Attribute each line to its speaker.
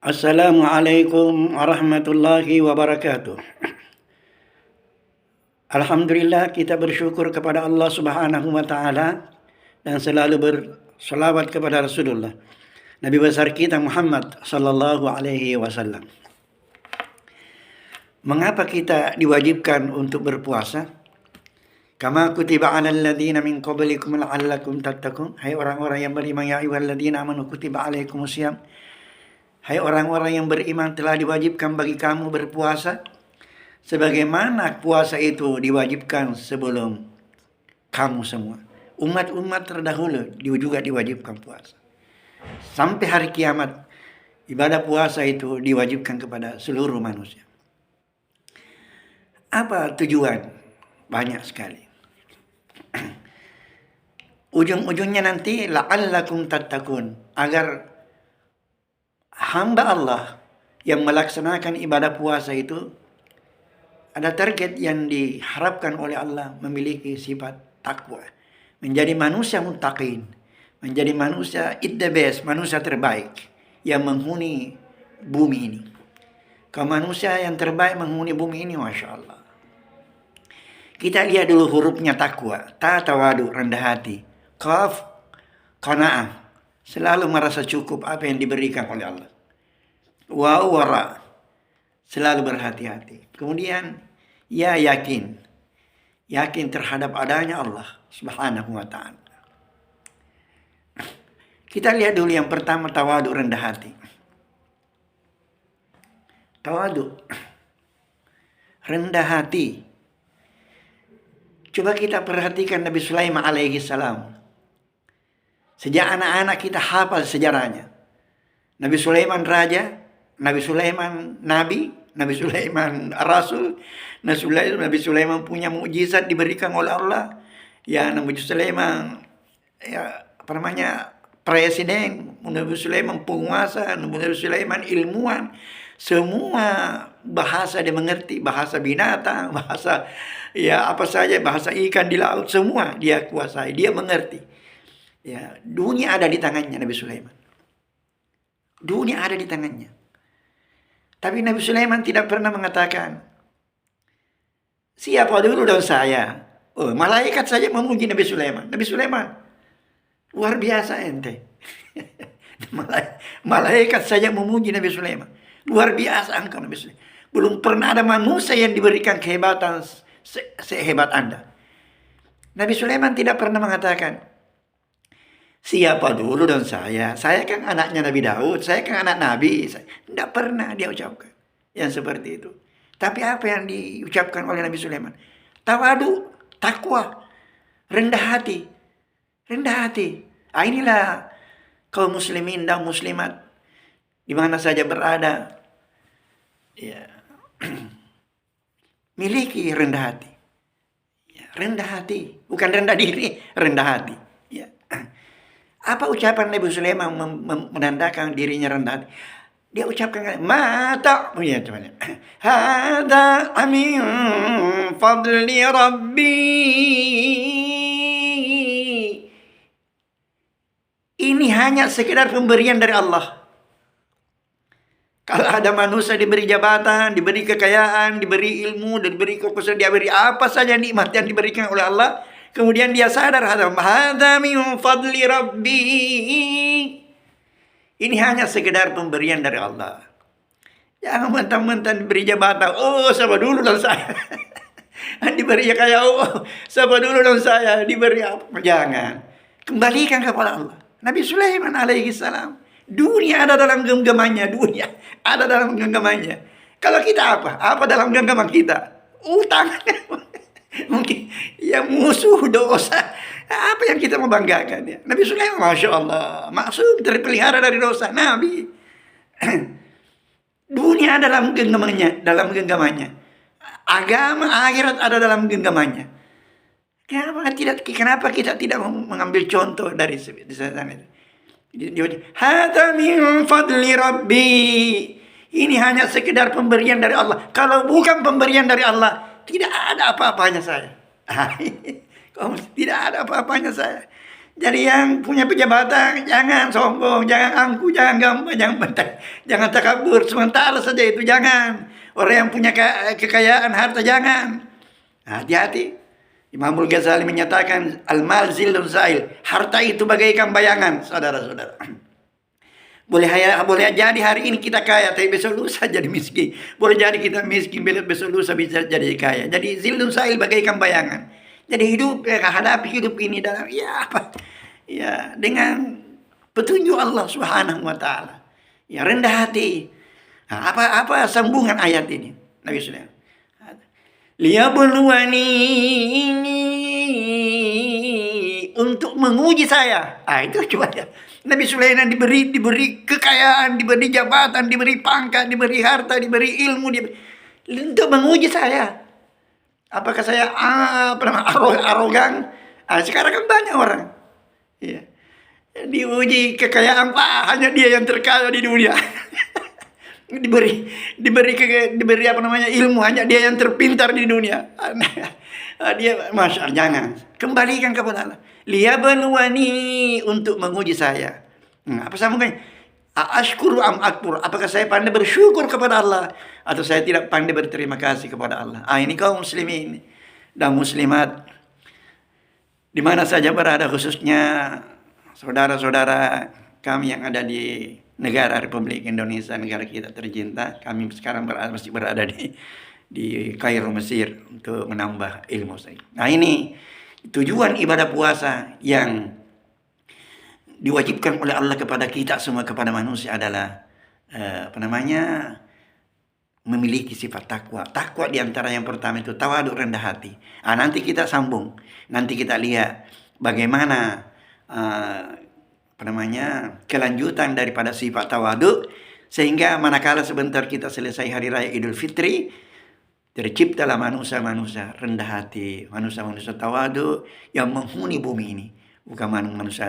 Speaker 1: Assalamualaikum warahmatullahi wabarakatuh. Alhamdulillah, kita bersyukur kepada Allah Subhanahu wa taala dan selalu berselawat kepada Rasulullah Nabi besar kita Muhammad sallallahu alaihi wasallam. Mengapa kita diwajibkan untuk berpuasa? Kama kutiba 'alal ladzina min qablikum la'allakum tattaqun. Hai orang-orang yang beriman, ya ayyuhalladzina amanu kutiba 'alaikumusiyam. Hai orang-orang yang beriman, telah diwajibkan bagi kamu berpuasa sebagaimana puasa itu diwajibkan sebelum kamu semua. Umat-umat terdahulu juga diwajibkan puasa. Sampai hari kiamat, ibadah puasa itu diwajibkan kepada seluruh manusia. Apa tujuan? Banyak sekali. Ujung-ujungnya nanti la'allakum tattaqun, agar hamba Allah yang melaksanakan ibadah puasa itu ada target yang diharapkan oleh Allah, memiliki sifat takwa, menjadi manusia muttaqin, menjadi manusia the best, manusia terbaik yang menghuni bumi ini. Kalau manusia yang terbaik menghuni bumi ini, Masya Allah. Kita lihat dulu hurufnya takwa. Ta, tawadu, rendah hati. Qaf, qanaah, selalu merasa cukup apa yang diberikan oleh Allah. Wa, wara, selalu berhati-hati. Kemudian ya, yakin terhadap adanya Allah Subhanahu wa ta'ala. Kita lihat dulu yang pertama, tawadu, rendah hati. Tawadu, rendah hati. Coba kita perhatikan Nabi Sulaiman alaihi salam. Sejak anak-anak kita hafal sejarahnya. Nabi Sulaiman raja, Nabi Sulaiman nabi, Nabi Sulaiman rasul, Nabi Sulaiman punya mukjizat diberikan oleh Allah. Ya, Nabi Sulaiman presiden, Nabi Sulaiman penguasa, Nabi Sulaiman ilmuwan. Semua bahasa dia mengerti, bahasa binatang, bahasa apa saja, bahasa ikan di laut, semua dia kuasai, dia mengerti. Ya, dunia ada di tangannya Nabi Sulaiman. Dunia ada di tangannya. Tapi Nabi Sulaiman tidak pernah mengatakan, siapa dulu dan saya. Oh, malaikat saja memuji Nabi Sulaiman. Nabi Sulaiman, luar biasa ente. Malaikat saja memuji Nabi Sulaiman. Luar biasa engkau Nabi Sulaiman. Belum pernah ada manusia yang diberikan kehebatan sehebat Anda. Nabi Sulaiman tidak pernah mengatakan, siapa dulu dan saya. Saya kan anaknya Nabi Daud, saya kan anak Nabi. Tidak pernah dia ucapkan yang seperti itu. Tapi apa yang diucapkan oleh Nabi Sulaiman? Tawadu, takwa, rendah hati. Rendah hati. Inilah kaum muslimin dan muslimat di mana saja berada. Ya. Miliki rendah hati. Ya, rendah hati, bukan rendah diri, rendah hati. Ya. Apa ucapan Nabi Sulaiman menandakan dirinya rendah hati? Dia ucapkan mata, ya teman. Hada amin fadli rabbi. Ini hanya sekedar pemberian dari Allah. Kalau ada manusia diberi jabatan, diberi kekayaan, diberi ilmu, diberi kekuasaan, diberi apa saja nikmat yang diberikan oleh Allah, kemudian dia sadar, hadza min fadli rabbi. Ini hanya sekedar pemberian dari Allah. Jangan mentang-mentang diberi jabatan, oh siapa dulu dan saya. Diberi kayak siapa dulu dan saya, diberi apa? Jangan. Kembalikan kepada Allah. Nabi Sulaiman alaihi salam. Dunia ada dalam genggamannya. Dunia ada dalam genggamannya. Kalau kita apa? Apa dalam genggaman kita? Utang. Mungkin ya musuh, dosa. Apa yang kita membanggakan ya? Nabi Sulaiman, Masya Allah, maksud terpelihara dari dosa. Nabi. Dunia dalam genggamannya. Dalam genggamannya. Agama akhirat ada dalam genggamannya. Kenapa kita tidak mengambil contoh dari sana itu? Hadza min fadli rabbi. Ini hanya sekedar pemberian dari Allah. Kalau bukan pemberian dari Allah, tidak ada apa-apanya saya. Tidak ada apa-apanya saya. Jadi yang punya pejabatan jangan sombong, jangan angkuh, jangan gampang, jangan bentak, jangan takabur. Sementara saja itu jangan. Orang yang punya kekayaan harta jangan. Hati-hati. Imamul Ghazali menyatakan al-mal zillun zail. Harta itu bagaikan bayangan, saudara-saudara. Boleh jadi hari ini kita kaya, tapi besok lusa jadi miskin. Boleh jadi kita miskin, besok lusa bisa jadi kaya. Jadi zillun zail bagaikan bayangan. Jadi hidup, hadapi hidup ini dalam ya dengan petunjuk Allah Subhanahu wa taala. Ya rendah hati. Nah, apa sambungan ayat ini? Nabi Sulaiman. Liyabluwani, ini untuk menguji saya. Itu coba ya. Nabi Sulaiman diberi kekayaan, diberi jabatan, diberi pangkat, diberi harta, diberi ilmu, untuk menguji saya. Apakah saya arogan? Sekarang kan banyak orang. Ya. Diuji kekayaan, hanya dia yang terkaya di dunia. diberi ilmu, hanya dia yang terpintar di dunia. Dia masya Allah, jangan. Kembalikan kepada Allah. Liyabluwani, untuk menguji saya. Apa sambungannya? Ashkuru am akfur. Apakah saya pandai bersyukur kepada Allah atau saya tidak pandai berterima kasih kepada Allah? Ini kaum muslimin dan muslimat di mana saja berada, khususnya saudara-saudara kami yang ada di negara Republik Indonesia, negara kita tercinta. Kami sekarang masih berada di Kairo, Mesir, untuk menambah ilmu saya. Ini tujuan ibadah puasa yang diwajibkan oleh Allah kepada kita semua, kepada manusia adalah memiliki sifat takwa. Takwa diantara yang pertama itu tawadhu, rendah hati. Nanti kita sambung, nanti kita lihat bagaimana kelanjutan daripada sifat tawadhu, sehingga manakala sebentar kita selesai hari raya Idul Fitri, terciptalah manusia-manusia rendah hati, manusia-manusia tawadhu yang menghuni bumi ini, bukan manusia